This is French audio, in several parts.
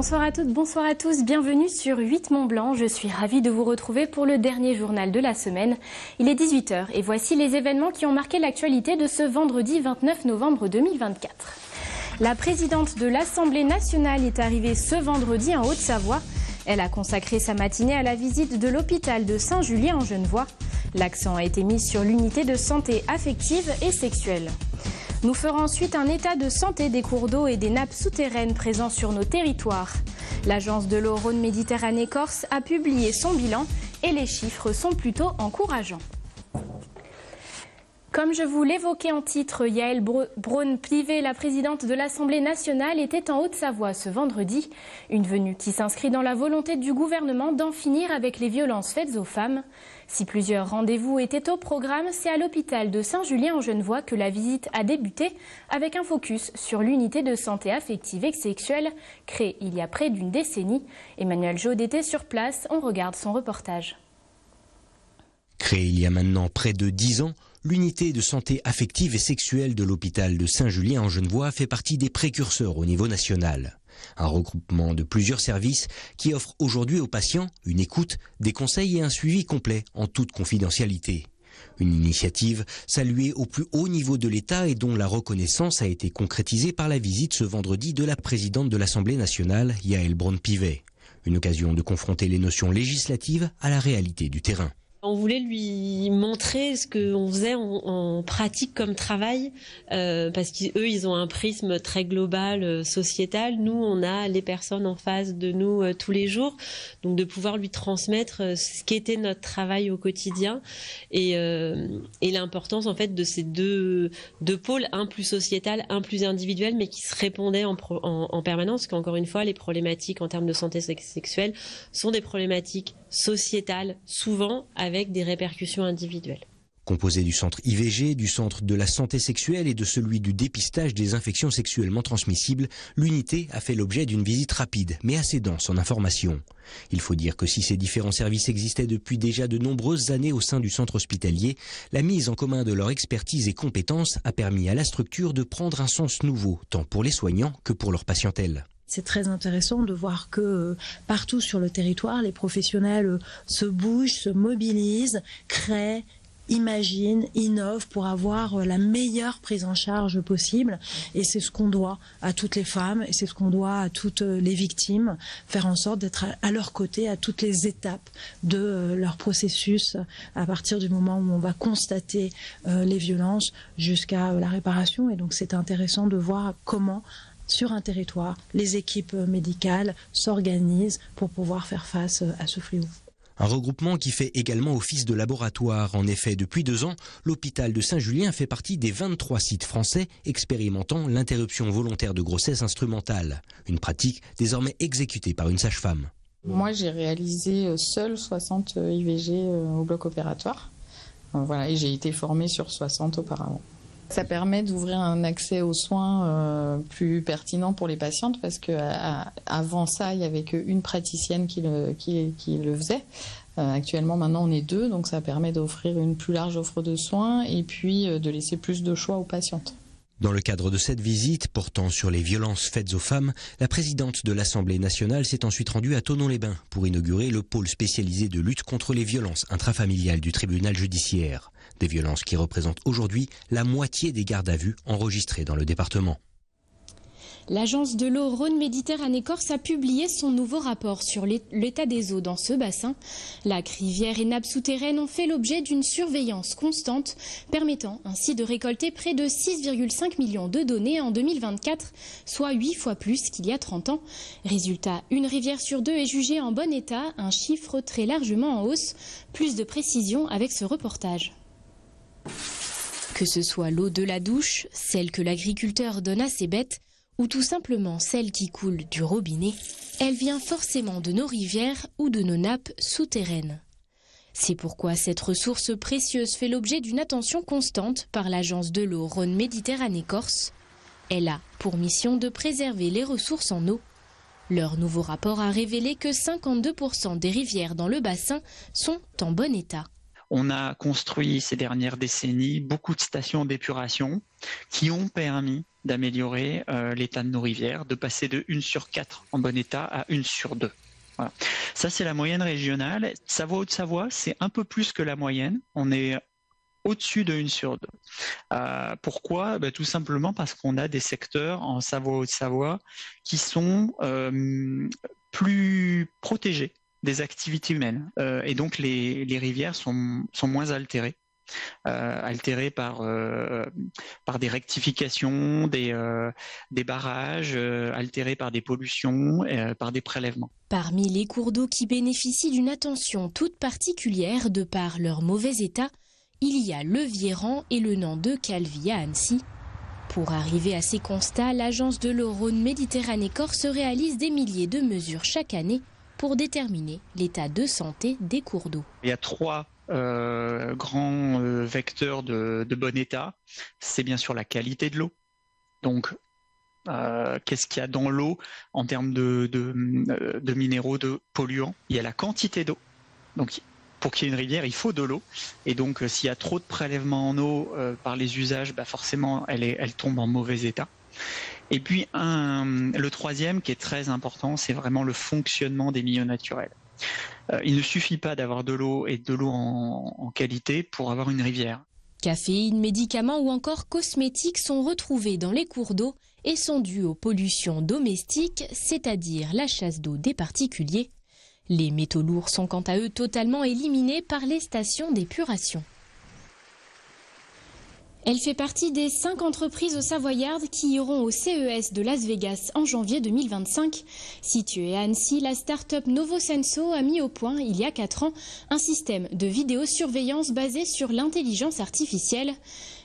Bonsoir à toutes, bonsoir à tous, bienvenue sur 8 Mont Blanc. Je suis ravie de vous retrouver pour le dernier journal de la semaine. Il est 18h et voici les événements qui ont marqué l'actualité de ce vendredi 29 novembre 2024. La présidente de l'Assemblée nationale est arrivée ce vendredi en Haute-Savoie. Elle a consacré sa matinée à la visite de l'hôpital de Saint-Julien en Genevois. L'accent a été mis sur l'unité de santé affective et sexuelle. Nous ferons ensuite un état de santé des cours d'eau et des nappes souterraines présents sur nos territoires. L'agence de l'eau Rhône-Méditerranée-Corse a publié son bilan et les chiffres sont plutôt encourageants. Comme je vous l'évoquais en titre, Yaël Braun-Pivet, la présidente de l'Assemblée nationale, était en Haute-Savoie ce vendredi. Une venue qui s'inscrit dans la volonté du gouvernement d'en finir avec les violences faites aux femmes. Si plusieurs rendez-vous étaient au programme, c'est à l'hôpital de Saint-Julien en Genevois que la visite a débuté avec un focus sur l'unité de santé affective et sexuelle créée il y a près d'une décennie. Emmanuel Jaude était sur place, on regarde son reportage. Créée il y a maintenant près de 10 ans, l'unité de santé affective et sexuelle de l'hôpital de Saint-Julien en Genevois fait partie des précurseurs au niveau national. Un regroupement de plusieurs services qui offre aujourd'hui aux patients une écoute, des conseils et un suivi complet en toute confidentialité. Une initiative saluée au plus haut niveau de l'État et dont la reconnaissance a été concrétisée par la visite ce vendredi de la présidente de l'Assemblée nationale, Yaël Braun-Pivet. Une occasion de confronter les notions législatives à la réalité du terrain. On voulait lui montrer ce qu'on faisait en pratique comme travail, parce qu'eux, ils ont un prisme très global, sociétal. Nous, on a les personnes en face de nous tous les jours. Donc, de pouvoir lui transmettre ce qu'était notre travail au quotidien et l'importance, en fait, de ces deux pôles, un plus sociétal, un plus individuel, mais qui se répondaient en permanence. Parce qu'encore une fois, les problématiques en termes de santé sexuelle sont des problématiques sociétales, souvent avec des répercussions individuelles. Composé du centre IVG, du centre de la santé sexuelle et de celui du dépistage des infections sexuellement transmissibles, l'unité a fait l'objet d'une visite rapide, mais assez dense en informations. Il faut dire que si ces différents services existaient depuis déjà de nombreuses années au sein du centre hospitalier, la mise en commun de leur expertise et compétences a permis à la structure de prendre un sens nouveau, tant pour les soignants que pour leur patientèle. C'est très intéressant de voir que partout sur le territoire, les professionnels se bougent, se mobilisent, créent, imaginent, innovent pour avoir la meilleure prise en charge possible. Et c'est ce qu'on doit à toutes les femmes et c'est ce qu'on doit à toutes les victimes, faire en sorte d'être à leur côté à toutes les étapes de leur processus, à partir du moment où on va constater les violences jusqu'à la réparation. Et donc c'est intéressant de voir comment sur un territoire, les équipes médicales s'organisent pour pouvoir faire face à ce fléau. Un regroupement qui fait également office de laboratoire. En effet, depuis 2 ans, l'hôpital de Saint-Julien fait partie des 23 sites français expérimentant l'interruption volontaire de grossesse instrumentale. Une pratique désormais exécutée par une sage-femme. Moi, j'ai réalisé seul 60 IVG au bloc opératoire. Voilà, et j'ai été formée sur 60 auparavant. Ça permet d'ouvrir un accès aux soins plus pertinent pour les patientes parce qu'avant ça, il n'y avait qu'une praticienne qui le faisait. Actuellement, maintenant, on est 2, donc ça permet d'offrir une plus large offre de soins et puis de laisser plus de choix aux patientes. Dans le cadre de cette visite portant sur les violences faites aux femmes, la présidente de l'Assemblée nationale s'est ensuite rendue à Thonon-les-Bains pour inaugurer le pôle spécialisé de lutte contre les violences intrafamiliales du tribunal judiciaire. Des violences qui représentent aujourd'hui la moitié des gardes à vue enregistrées dans le département. L'agence de l'eau Rhône-Méditerranée-Corse a publié son nouveau rapport sur l'état des eaux dans ce bassin. Lacs, rivières et nappes souterraines ont fait l'objet d'une surveillance constante, permettant ainsi de récolter près de 6,5 millions de données en 2024, soit 8 fois plus qu'il y a 30 ans. Résultat, une rivière sur 2 est jugée en bon état, un chiffre très largement en hausse. Plus de précision avec ce reportage. Que ce soit l'eau de la douche, celle que l'agriculteur donne à ses bêtes, ou tout simplement celle qui coule du robinet, elle vient forcément de nos rivières ou de nos nappes souterraines. C'est pourquoi cette ressource précieuse fait l'objet d'une attention constante par l'agence de l'eau Rhône-Méditerranée-Corse. Elle a pour mission de préserver les ressources en eau. Leur nouveau rapport a révélé que 52% des rivières dans le bassin sont en bon état. On a construit ces dernières décennies beaucoup de stations d'épuration qui ont permis d'améliorer l'état de nos rivières, de passer de 1 sur 4 en bon état à 1 sur 2. Voilà. Ça, c'est la moyenne régionale. Savoie-Haute-Savoie, c'est un peu plus que la moyenne. On est au-dessus de 1 sur 2. Pourquoi ? Tout simplement parce qu'on a des secteurs en Savoie-Haute-Savoie qui sont plus protégés des activités humaines. Et donc les rivières sont moins altérées. Altérées par des rectifications, des barrages, altérées par des pollutions, par des prélèvements. Parmi les cours d'eau qui bénéficient d'une attention toute particulière de par leur mauvais état, il y a le Viéran et le Nant de Calvi à Annecy. Pour arriver à ces constats, l'agence de l'eau Rhône-Méditerranée-Corse réalise des milliers de mesures chaque année pour déterminer l'état de santé des cours d'eau. Il y a 3 grands vecteurs de bon état. C'est bien sûr la qualité de l'eau. Donc, qu'est-ce qu'il y a dans l'eau en termes de minéraux, de polluants? Il y a la quantité d'eau. Donc, pour qu'il y ait une rivière, il faut de l'eau. Et donc, s'il y a trop de prélèvements en eau par les usages, forcément, elle tombe en mauvais état. Et puis, le troisième, qui est très important, c'est vraiment le fonctionnement des milieux naturels. Il ne suffit pas d'avoir de l'eau et de l'eau en qualité pour avoir une rivière. Caféine, médicaments ou encore cosmétiques sont retrouvés dans les cours d'eau et sont dus aux pollutions domestiques, c'est-à-dire la chasse d'eau des particuliers. Les métaux lourds sont quant à eux totalement éliminés par les stations d'épuration. Elle fait partie des 5 entreprises au Savoyard qui iront au CES de Las Vegas en janvier 2025. Située à Annecy, la start-up Novosenso a mis au point, il y a 4 ans, un système de vidéosurveillance basé sur l'intelligence artificielle.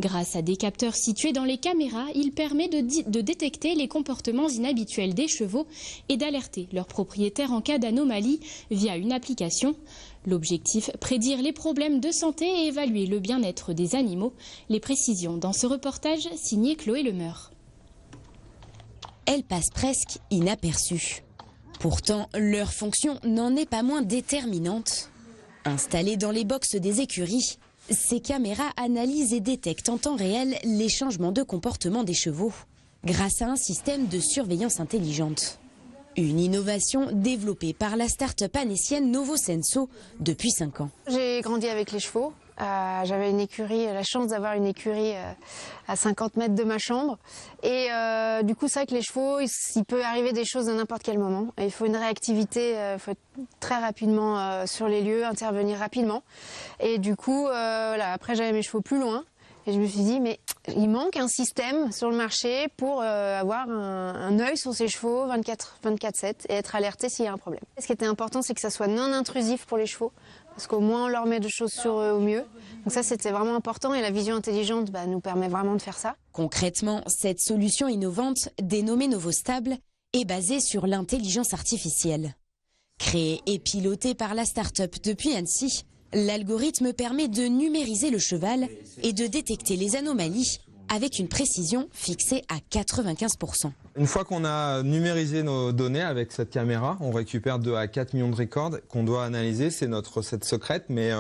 Grâce à des capteurs situés dans les caméras, il permet de détecter les comportements inhabituels des chevaux et d'alerter leurs propriétaires en cas d'anomalie via une application. L'objectif, prédire les problèmes de santé et évaluer le bien-être des animaux. Les précisions dans ce reportage signé Chloé Lemeur. Elles passent presque inaperçues. Pourtant, leur fonction n'en est pas moins déterminante. Installées dans les boxes des écuries, ces caméras analysent et détectent en temps réel les changements de comportement des chevaux grâce à un système de surveillance intelligente. Une innovation développée par la start-up annécienne Novosenso depuis 5 ans. J'ai grandi avec les chevaux. J'avais une écurie, la chance d'avoir une écurie à 50 mètres de ma chambre. Et du coup, c'est vrai que les chevaux, il peut arriver des choses à n'importe quel moment. Et il faut une réactivité, il faut être très rapidement sur les lieux, intervenir rapidement. Et du coup, voilà, après j'avais mes chevaux plus loin. Et je me suis dit, mais il manque un système sur le marché pour avoir un œil sur ces chevaux 24/7 et être alerté s'il y a un problème. Ce qui était important, c'est que ça soit non intrusif pour les chevaux, parce qu'au moins on leur met des choses sur eux au mieux. Donc ça, c'était vraiment important et la vision intelligente nous permet vraiment de faire ça. Concrètement, cette solution innovante, dénommée Novostable, est basée sur l'intelligence artificielle. Créée et pilotée par la start-up depuis Annecy, l'algorithme permet de numériser le cheval et de détecter les anomalies avec une précision fixée à 95%. Une fois qu'on a numérisé nos données avec cette caméra, on récupère 2 à 4 millions de records qu'on doit analyser. C'est notre recette secrète, mais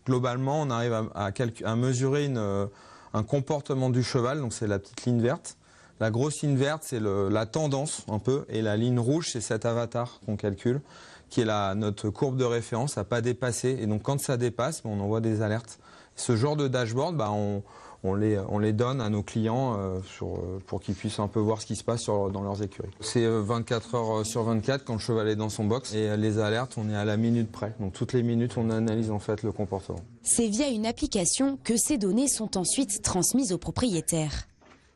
globalement, on arrive à mesurer un comportement du cheval. Donc c'est la petite ligne verte. La grosse ligne verte, c'est la tendance un peu, et la ligne rouge, c'est cet avatar qu'on calcule, qui est notre courbe de référence à pas dépasser. Et donc quand ça dépasse, on envoie des alertes. Ce genre de dashboard, on les donne à nos clients pour qu'ils puissent un peu voir ce qui se passe dans leurs écuries. C'est 24 heures sur 24 quand le cheval est dans son box. Et les alertes, on est à la minute près. Donc toutes les minutes, on analyse en fait le comportement. C'est via une application que ces données sont ensuite transmises aux propriétaires.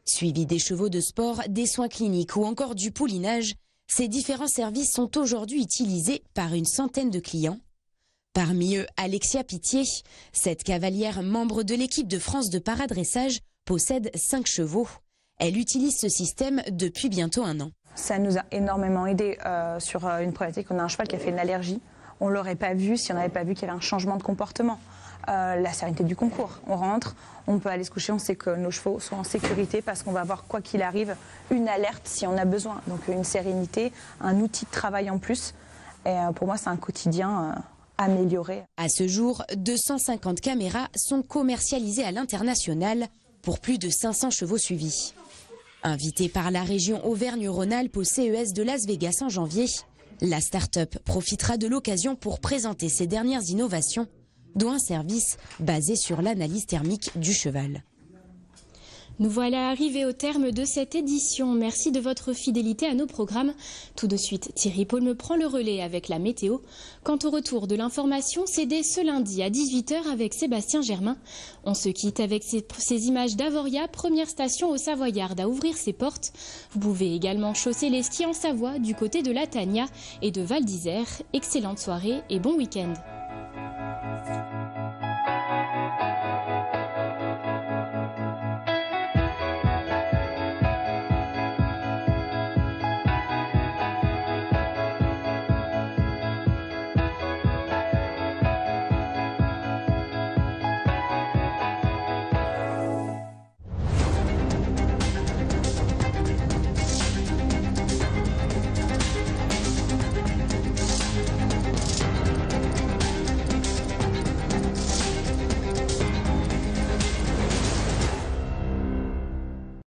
Suivi des chevaux de sport, des soins cliniques ou encore du poulinage, ces différents services sont aujourd'hui utilisés par une centaine de clients. Parmi eux, Alexia Pitié, cette cavalière membre de l'équipe de France de paradressage, possède 5 chevaux. Elle utilise ce système depuis bientôt 1 an. Ça nous a énormément aidé sur une problématique. On a un cheval qui a fait une allergie. On ne l'aurait pas vu si on n'avait pas vu qu'il y avait un changement de comportement. La sérénité du concours. On rentre, on peut aller se coucher, on sait que nos chevaux sont en sécurité parce qu'on va avoir, quoi qu'il arrive, une alerte si on a besoin. Donc une sérénité, un outil de travail en plus. Et pour moi, c'est un quotidien améliorer. À ce jour, 250 caméras sont commercialisées à l'international pour plus de 500 chevaux suivis. Invitée par la région Auvergne-Rhône-Alpes au CES de Las Vegas en janvier, la start-up profitera de l'occasion pour présenter ses dernières innovations, dont un service basé sur l'analyse thermique du cheval. Nous voilà arrivés au terme de cette édition. Merci de votre fidélité à nos programmes. Tout de suite, Thierry Paul me prend le relais avec la météo. Quant au retour de l'information, c'est dès ce lundi à 18h avec Sébastien Germain. On se quitte avec ces images d'Avoria, première station au Savoyard à ouvrir ses portes. Vous pouvez également chausser les skis en Savoie du côté de Latagna et de Val d'Isère. Excellente soirée et bon week-end.